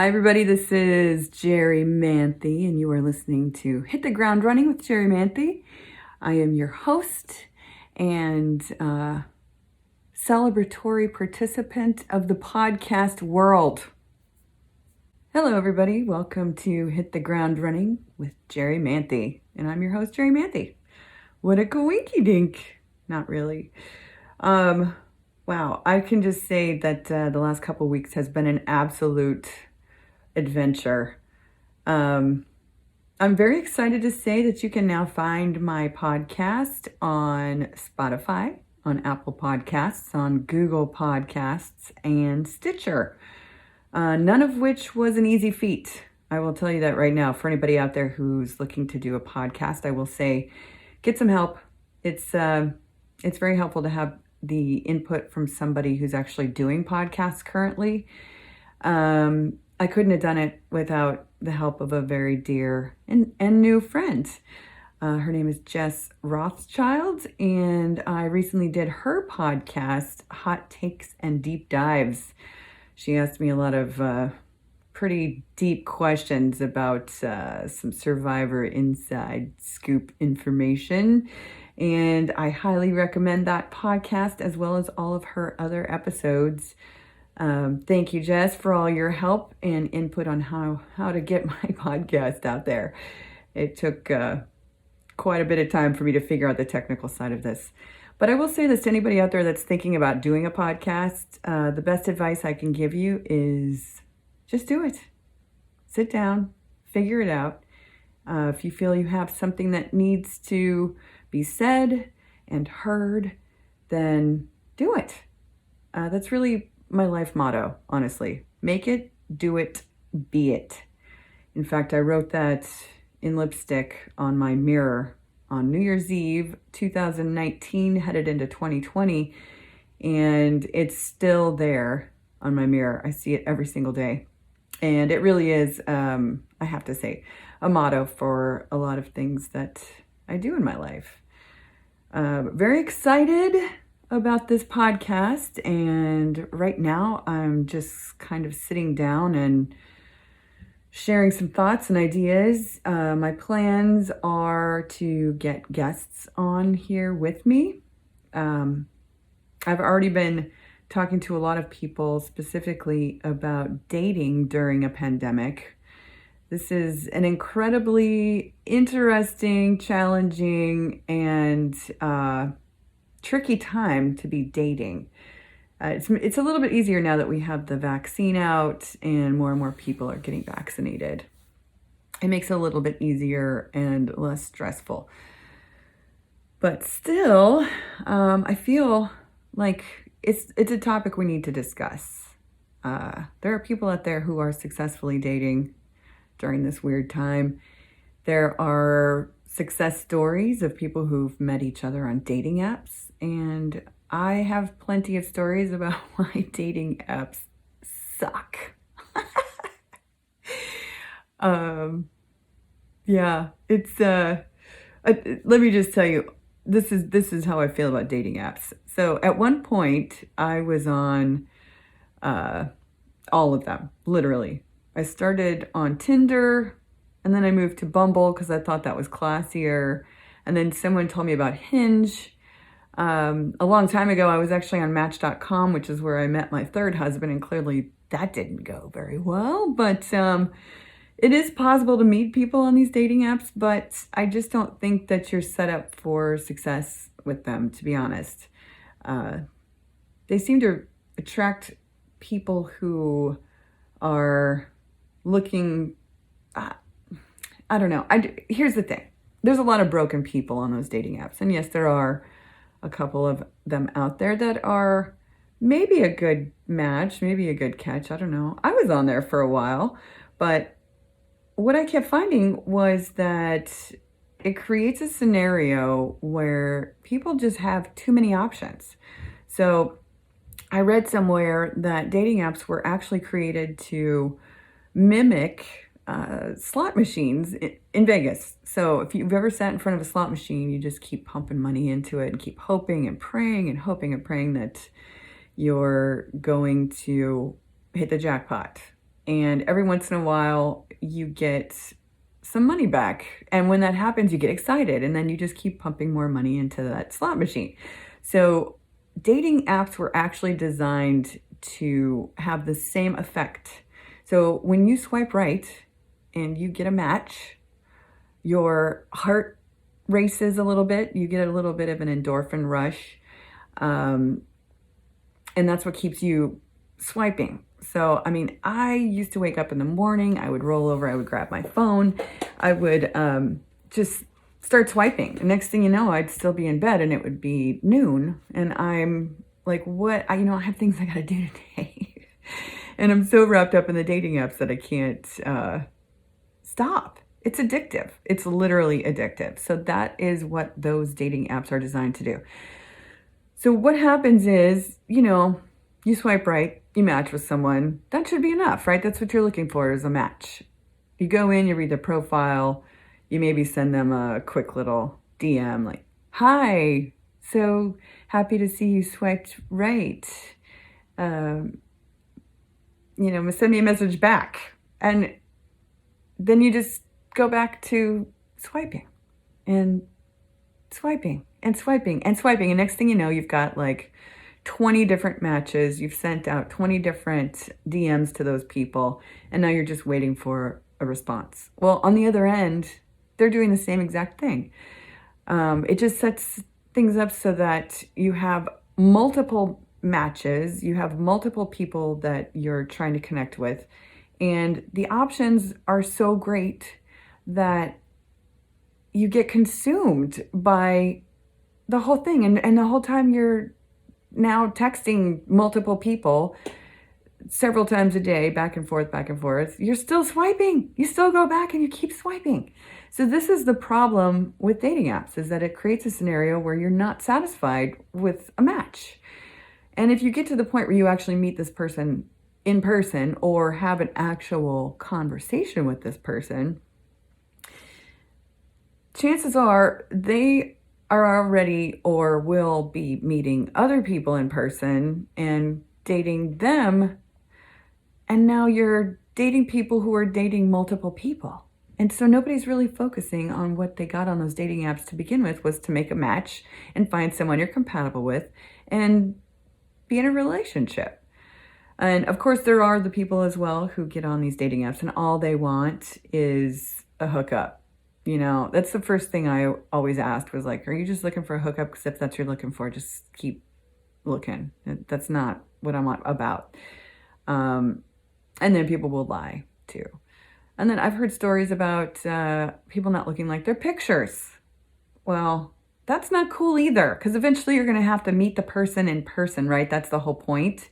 Hi, everybody. This is Jerri Manthey, and you are listening to Hit the Ground Running with Jerri Manthey. I am your host and celebratory participant of the podcast world. Hello, everybody. Welcome to Hit the Ground Running with Jerri Manthey, and I'm your host, Jerri Manthey. What a coinky dink. Not really. Wow. I can just say that the last couple of weeks has been an absolute adventure. I'm very excited to say that you can now find my podcast on Spotify, on Apple Podcasts, on Google Podcasts, and Stitcher. None of which was an easy feat. I will tell you that right now. For anybody out there who's looking to do a podcast, I will say, get some help. It's very helpful to have the input from somebody who's actually doing podcasts currently. I couldn't have done it without the help of a very dear and new friend. Her name is Jess Rothschild, and I recently did her podcast, Hot Takes and Deep Dives. She asked me a lot of pretty deep questions about some Survivor inside scoop information, and I highly recommend that podcast as well as all of her other episodes. Thank you, Jess, for all your help and input on how to get my podcast out there. It took quite a bit of time for me to figure out the technical side of this. But I will say this to anybody out there that's thinking about doing a podcast. The best advice I can give you is just do it. Sit down, figure it out. If you feel you have something that needs to be said and heard, then do it. That's really my life motto, honestly. Make it, do it, be it. In fact, I wrote that in lipstick on my mirror on New Year's Eve, 2019, headed into 2020, and it's still there on my mirror. I see it every single day. And it really is, I have to say, a motto for a lot of things that I do in my life. Very excited about this podcast, and right now I'm just kind of sitting down and sharing some thoughts and ideas. My plans are to get guests on here with me. I've already been talking to a lot of people specifically about dating during a pandemic. This is an incredibly interesting, challenging, and tricky time to be dating. It's a little bit easier now that we have the vaccine out and more people are getting vaccinated. It makes it a little bit easier and less stressful. But still, I feel like it's a topic we need to discuss. There are people out there who are successfully dating during this weird time. There are success stories of people who've met each other on dating apps, and I have plenty of stories about why dating apps suck. Yeah, it's let me just tell you, this is how I feel about dating apps. So at one point I was on all of them, literally. I started on Tinder, and then I moved to Bumble because I thought that was classier. And then someone told me about Hinge. A long time ago, I was actually on Match.com, which is where I met my third husband, and clearly that didn't go very well. But it is possible to meet people on these dating apps, but I just don't think that you're set up for success with them, to be honest. They seem to attract people who are looking... I don't know. Here's the thing. There's a lot of broken people on those dating apps. And yes, there are a couple of them out there that are maybe a good match, maybe a good catch. I don't know. I was on there for a while, but what I kept finding was that it creates a scenario where people just have too many options. So I read somewhere that dating apps were actually created to mimic slot machines in Vegas. So if you've ever sat in front of a slot machine, you just keep pumping money into it and keep hoping and praying that you're going to hit the jackpot. And every once in a while, you get some money back. And when that happens, you get excited. And then you just keep pumping more money into that slot machine. So dating apps were actually designed to have the same effect. So when you swipe right and you get a match, your heart races a little bit. You get a little bit of an endorphin rush. And that's what keeps you swiping. So, I mean, I used to wake up in the morning, I would roll over, I would grab my phone, I would just start swiping. The next thing you know, I'd still be in bed and it would be noon. And I'm like, what? I have things I got to do today. And I'm so wrapped up in the dating apps that I can't stop. It's addictive. It's literally addictive. So that is what those dating apps are designed to do. So what happens is, you swipe right, you match with someone. That should be enough, right? That's what you're looking for, is a match. You go in, you read their profile, you maybe send them a quick little DM like, hi, so happy to see you swiped right. Send me a message back. And then you just go back to swiping and swiping and swiping and swiping. And next thing you know, you've got like 20 different matches. You've sent out 20 different DMs to those people. And now you're just waiting for a response. Well, on the other end, they're doing the same exact thing. It just sets things up so that you have multiple matches. You have multiple people that you're trying to connect with. And the options are so great that you get consumed by the whole thing. And the whole time you're now texting multiple people several times a day, back and forth, you're still swiping. You still go back and you keep swiping. So this is the problem with dating apps, is that it creates a scenario where you're not satisfied with a match. And if you get to the point where you actually meet this person in person or have an actual conversation with this person, chances are they are already or will be meeting other people in person and dating them. And now you're dating people who are dating multiple people. And so nobody's really focusing on what they got on those dating apps to begin with, was to make a match and find someone you're compatible with and be in a relationship. And of course, there are the people as well who get on these dating apps and all they want is a hookup. That's the first thing I always asked, was like, are you just looking for a hookup? Because if that's what you're looking for, just keep looking. That's not what I'm about. And then people will lie too. And then I've heard stories about people not looking like their pictures. Well, that's not cool either, because eventually you're going to have to meet the person in person, right? That's the whole point.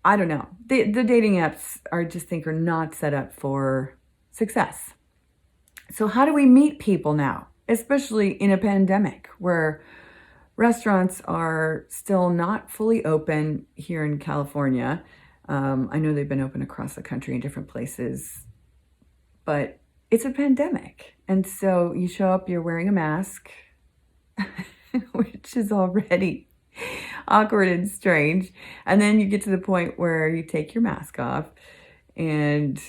I don't know. The dating apps are not set up for success. So how do we meet people now, especially in a pandemic where restaurants are still not fully open here in California? I know they've been open across the country in different places, but it's a pandemic. And so you show up, you're wearing a mask, which is already awkward and strange. And then you get to the point where you take your mask off and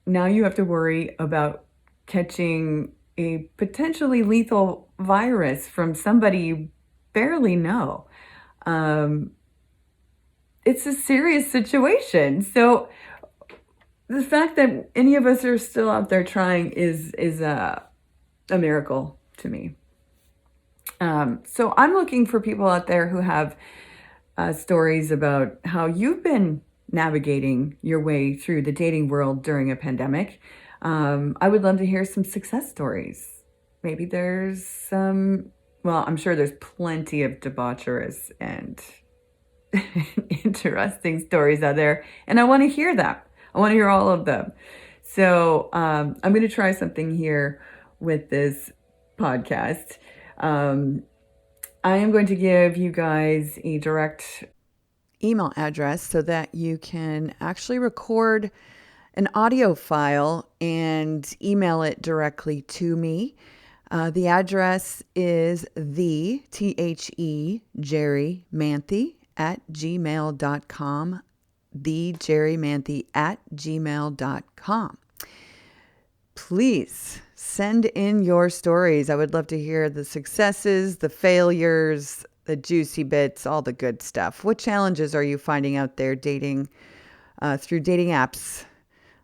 now you have to worry about catching a potentially lethal virus from somebody you barely know. It's a serious situation. So the fact that any of us are still out there trying is a miracle to me. So I'm looking for people out there who have stories about how you've been navigating your way through the dating world during a pandemic. I would love to hear some success stories. Maybe there's I'm sure there's plenty of debaucherous and interesting stories out there. And I want to hear them. I want to hear all of them. So I'm going to try something here with this podcast. I am going to give you guys a direct email address so that you can actually record an audio file and email it directly to me. The address is Jerri Manthey @gmail.com. thejerrimanthey@gmail.com. Please send in your stories. I would love to hear the successes, the failures, the juicy bits, all the good stuff. What challenges are you finding out there dating through dating apps?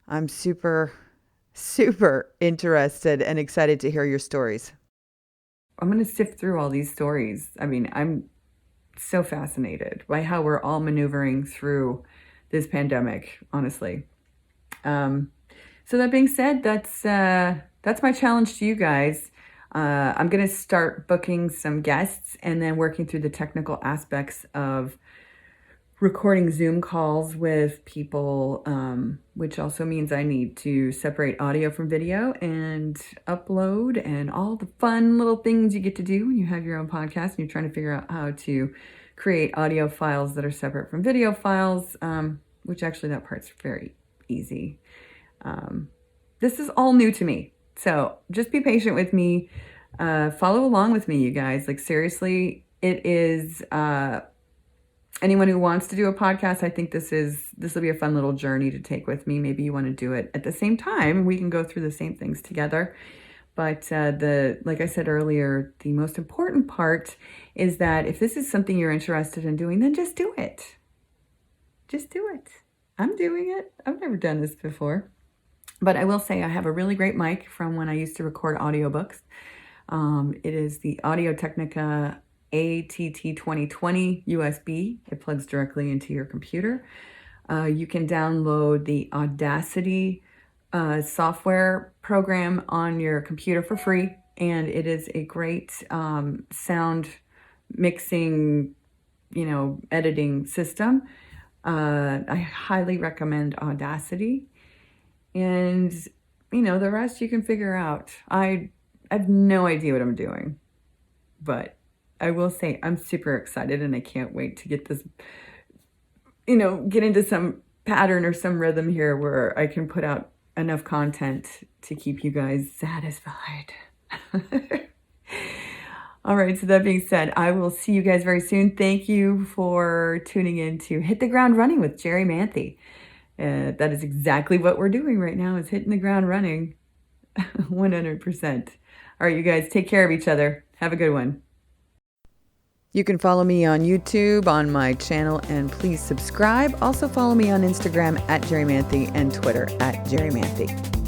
I'm super interested and excited to hear your stories. I'm going to sift through all these stories. I mean, I'm so fascinated by how we're all maneuvering through this pandemic, honestly. So that being said, that's my challenge to you guys. I'm going to start booking some guests and then working through the technical aspects of recording Zoom calls with people, which also means I need to separate audio from video and upload and all the fun little things you get to do when you have your own podcast and you're trying to figure out how to create audio files that are separate from video files, which actually that part's very easy. This is all new to me, so just be patient with me. Follow along with me, you guys. Like, seriously, it is... anyone who wants to do a podcast, I think this will be a fun little journey to take with me. Maybe you want to do it at the same time. We can go through the same things together. But like I said earlier, the most important part is that if this is something you're interested in doing, then just do it. Just do it. I'm doing it. I've never done this before. But I will say I have a really great mic from when I used to record audiobooks. It is the Audio-Technica ATT2020 USB. It plugs directly into your computer. You can download the Audacity software program on your computer for free, and it is a great sound mixing, editing system. I highly recommend Audacity, and the rest you can figure out. I have no idea what I'm doing, but I will say I'm super excited and I can't wait to get this, get into some pattern or some rhythm here where I can put out enough content to keep you guys satisfied. All right, so that being said, I will see you guys very soon. Thank you for tuning in to Hit the Ground Running with Jerri Manthey. That is exactly what we're doing right now, is hitting the ground running 100%. All right, you guys, take care of each other. Have a good one. You can follow me on YouTube, on my channel, and please subscribe. Also follow me on Instagram @Jerri Manthey and Twitter @Jerri Manthey.